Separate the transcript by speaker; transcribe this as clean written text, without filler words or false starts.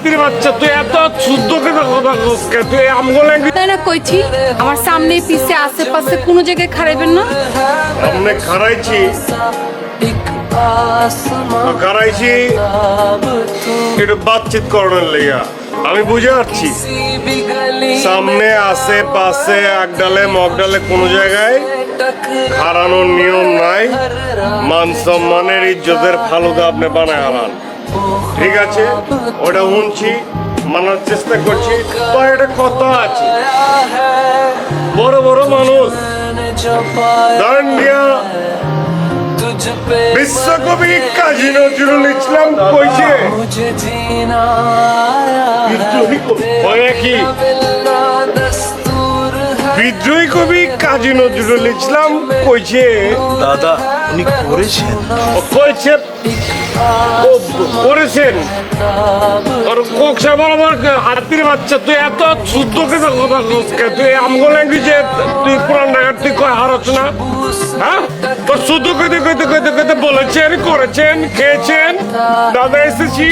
Speaker 1: হাতির বাচ্চা তুই এত শুদ্ধ কথা কথা কসকে তুই আমগো ল্যাঙ্গুয়েজ
Speaker 2: তাই না কইছি আমার সামনে পিছে আশেপাশে কোনো জায়গায় খারাইবেন না।
Speaker 1: আমনে খারাইছি একটু বাতচিত করার লেগা আমি বুঝে পারছি সামনে আশে পাশে আগডালে মগডালে কোনো জায়গায় হারানোর নিয়ম নাই। মান সম্মানের ইজ্জতের ফালুদা আপনি বানায় হারান, ঠিক আছে? ওটা শুনছি, মানার চেষ্টা করছি। তো একটা কথা আছে, বড় বড় মানুষ দাঁড়িয়া বিশ্বকবি কাজী নজরুল ইসলাম কইছে কি বিদ্রোহী কবি কাজী নজরুল ইসলাম কইছে
Speaker 3: দাদা উনি করেছেন
Speaker 1: করেছেন কোকসা বরাবর হাতির বাচ্চা তুই এত শুদ্ধ কথা কথা কসকে তুই আমগো ল্যাঙ্গুয়েজে তুই পুরান ঢাকার তুই কয় হারছ না, হ্যাঁ? তোর শুদ্ধ কইতে কইতে কইতে কইতে বলেছেন, করেছেন, খেয়েছেন। দাদা এসেছি।